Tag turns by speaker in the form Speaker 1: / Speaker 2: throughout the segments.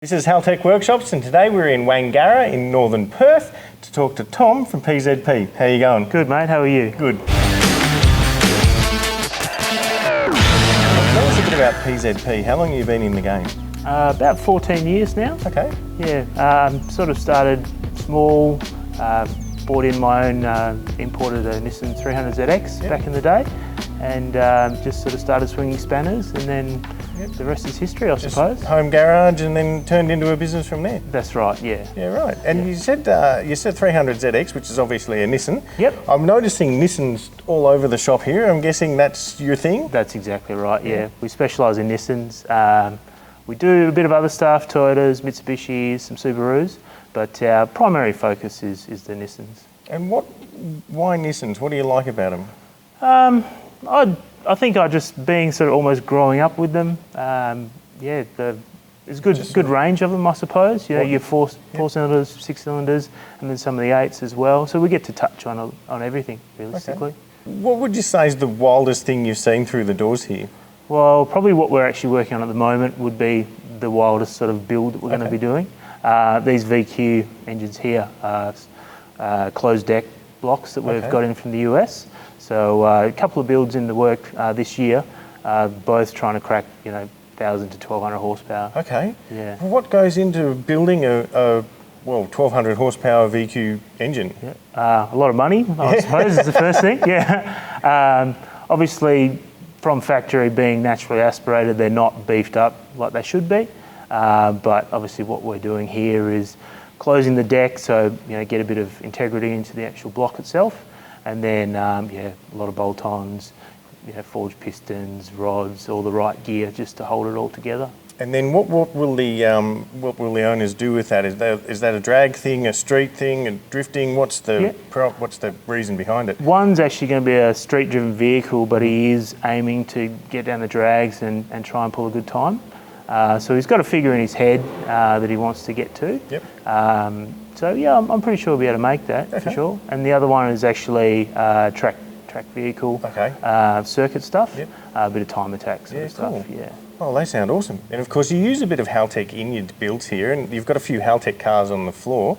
Speaker 1: This is Haltech Workshops, and today we're in Wangara in northern Perth to talk to Tom from PZP. How you going?
Speaker 2: Good, mate. How are you?
Speaker 1: Good. Tell us a bit about PZP. How long have you been in the game?
Speaker 2: About 14 years now.
Speaker 1: Okay.
Speaker 2: Yeah, sort of started small, bought in my own, imported a Nissan 300ZX back in the day, and just sort of started swinging spanners, and then the rest is history, I suppose.
Speaker 1: Home garage, and then turned into a business from there.
Speaker 2: That's right. Yeah.
Speaker 1: Yeah, right. And you said 300ZX, which is obviously a Nissan.
Speaker 2: Yep.
Speaker 1: I'm noticing Nissans all over the shop here. I'm guessing that's your thing.
Speaker 2: That's exactly right. Yeah. We specialise in Nissans. We do a bit of other stuff: Toyotas, Mitsubishis, some Subarus, but our primary focus is the Nissans.
Speaker 1: And why Nissans? What do you like about them?
Speaker 2: I think I just being sort of almost growing up with them. There's good range of them, I suppose. You know, your four cylinders, 6 cylinders, and then some of the 8s as well. So we get to touch on everything realistically.
Speaker 1: Okay. What would you say is the wildest thing you've seen through the doors here?
Speaker 2: Well, probably what we're actually working on at the moment would be the wildest sort of build that we're going to be doing. These VQ engines here are closed deck blocks that we've got in from the US. So a couple of builds in the work this year, both trying to crack 1,000 to 1,200 horsepower.
Speaker 1: Okay.
Speaker 2: Yeah.
Speaker 1: What goes into building a 1,200 horsepower VQ engine?
Speaker 2: Yeah. A lot of money, I suppose, is the first thing. Yeah. Obviously, from factory being naturally aspirated, they're not beefed up like they should be. But obviously, what we're doing here is closing the deck, so get a bit of integrity into the actual block itself. And then, a lot of bolt-ons, forged pistons, rods, all the right gear just to hold it all together.
Speaker 1: And then what will the owners do with that? Is that a drag thing, a street thing, a drifting? What's the reason behind it?
Speaker 2: One's actually going to be a street-driven vehicle, but he is aiming to get down the drags and try and pull a good time. So he's got a figure in his head that he wants to get to.
Speaker 1: Yep.
Speaker 2: So yeah, I'm pretty sure we'll be able to make that for sure. And the other one is actually track vehicle, circuit stuff, a bit of time attack sort of stuff.
Speaker 1: Cool.
Speaker 2: Yeah.
Speaker 1: Oh, they sound awesome. And of course, you use a bit of Haltech in your builds here, and you've got a few Haltech cars on the floor.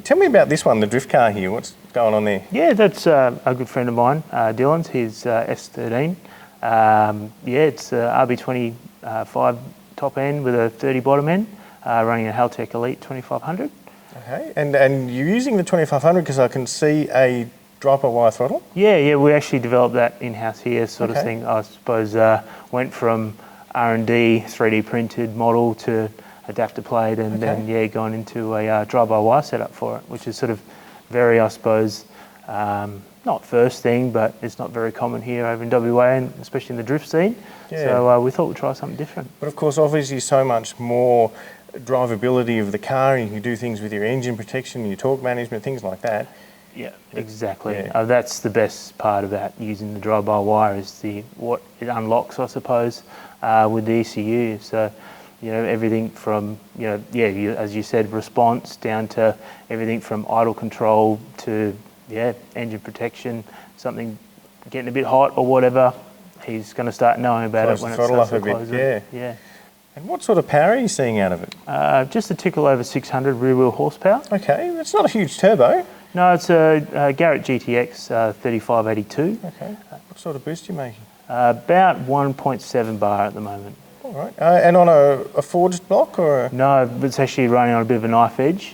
Speaker 1: Tell me about this one, the drift car here. What's going on there? Yeah,
Speaker 2: that's a good friend of mine, Dylan's. His S13. It's RB25 top end with a 30 bottom end, running a Haltech Elite 2500.
Speaker 1: Okay, and you're using the 2500 because I can see a drive-by-wire throttle? Yeah,
Speaker 2: we actually developed that in-house here sort of thing. I suppose went from R&D 3D printed model to adapter plate, and then gone into a drive-by-wire setup for it, which is sort of very, I suppose, not first thing, but it's not very common here over in WA, and especially in the drift scene. Yeah. So we thought we'd try something different.
Speaker 1: But of course, obviously so much more drivability of the car, and you can do things with your engine protection, your torque management, things like that.
Speaker 2: Yeah, exactly. Yeah. That's the best part about using the drive-by-wire is what it unlocks, I suppose, with the ECU. So, everything from, as you said, response down to everything from idle control to, engine protection, something getting a bit hot or whatever, he's going to start knowing about it when it starts to close it. Yeah.
Speaker 1: And what sort of power are you seeing out of it?
Speaker 2: Just a tickle over 600 rear-wheel horsepower.
Speaker 1: Okay, that's not a huge turbo.
Speaker 2: No, it's a Garrett GTX 3582.
Speaker 1: Okay. What sort of boost are you making?
Speaker 2: About 1.7 bar at the moment.
Speaker 1: All right. And on a forged block or?
Speaker 2: No, it's actually running on a bit of a knife edge.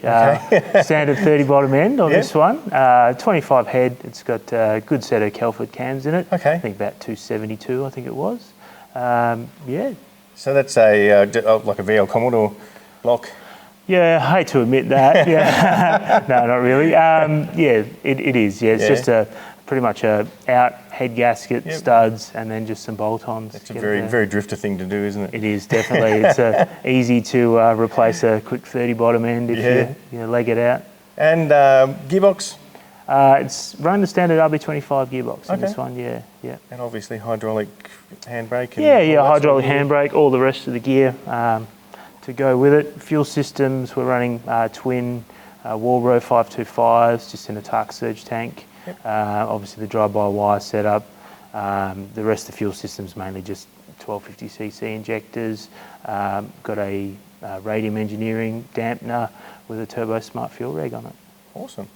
Speaker 2: Standard 30 bottom end on this one. 25 head. It's got a good set of Kelford cams in it.
Speaker 1: Okay.
Speaker 2: I think about 272, I think it was.
Speaker 1: So that's like a VL Commodore block?
Speaker 2: Yeah, I hate to admit that. Yeah, no, not really. It is. Yeah, it's just pretty much a out head gasket, studs, and then just some bolt-ons.
Speaker 1: It's a very drifter thing to do, isn't it?
Speaker 2: It is definitely. It's easy to replace a quick 30 bottom end if you leg it out.
Speaker 1: And gearbox?
Speaker 2: It's running the standard RB25 gearbox in this one. Yeah.
Speaker 1: And obviously hydraulic handbrake.
Speaker 2: Hydraulic handbrake, all the rest of the gear. To go with it. Fuel systems, we're running twin Warbro 525s just in a Tark surge tank. Obviously the drive-by-wire setup. The rest of the fuel systems mainly just 1250cc injectors. Got a radium engineering dampener with a turbo smart fuel reg on it.
Speaker 1: Awesome.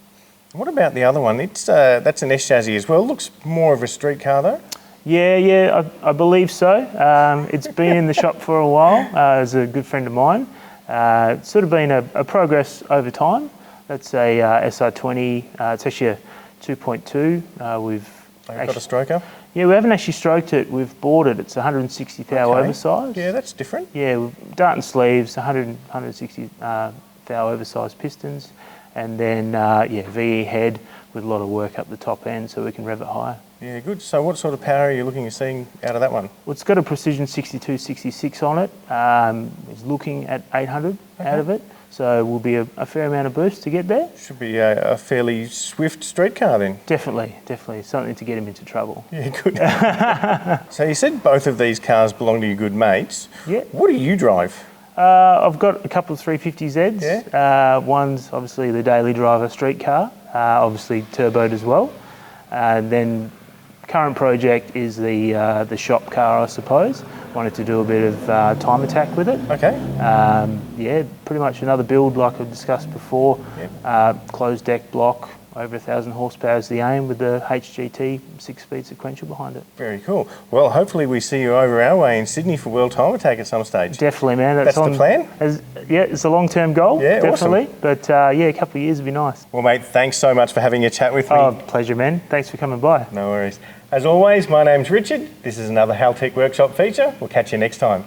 Speaker 1: What about the other one? It's that's an S chassis as well. Looks more of a street car though.
Speaker 2: Yeah, I believe so. It's been in the shop for a while. As a good friend of mine. It's sort of been a progress over time. That's a SR20. It's actually a 2.2. We've
Speaker 1: got a stroker?
Speaker 2: Yeah, we haven't actually stroked it. We've bought it. It's 160 thou oversized.
Speaker 1: Yeah, that's different.
Speaker 2: Yeah, dart and sleeves, 160 thou oversized pistons, and then VE head with a lot of work up the top end so we can rev it higher.
Speaker 1: Yeah, good. So what sort of power are you looking at seeing out of that one?
Speaker 2: Well, it's got a precision 62, 66 on it. It's looking at 800 out of it. So will be a fair amount of boost to get there.
Speaker 1: Should be a fairly swift street car then.
Speaker 2: Definitely. Something to get him into trouble.
Speaker 1: Yeah, good. So you said both of these cars belong to your good mates.
Speaker 2: Yeah.
Speaker 1: What do you drive?
Speaker 2: I've got a couple of 350Zs.
Speaker 1: Yeah.
Speaker 2: One's obviously the daily driver street car, obviously turboed as well. Then current project is the shop car, I suppose. Wanted to do a bit of time attack with it.
Speaker 1: Okay.
Speaker 2: Yeah, pretty much another build like I've discussed before.
Speaker 1: Yep.
Speaker 2: Closed deck block, over 1,000 horsepower is the aim with the HGT 6-speed sequential behind it.
Speaker 1: Very cool. Well, hopefully we see you over our way in Sydney for World Time Attack at some stage.
Speaker 2: Definitely, man.
Speaker 1: That's the plan?
Speaker 2: It's a long-term goal,
Speaker 1: Yeah,
Speaker 2: definitely.
Speaker 1: awesome.
Speaker 2: But a couple of years would be nice.
Speaker 1: Well, mate, thanks so much for having a chat with me.
Speaker 2: Oh, pleasure, man. Thanks for coming by.
Speaker 1: No worries. As always, my name's Richard. This is another Haltech Workshop feature. We'll catch you next time.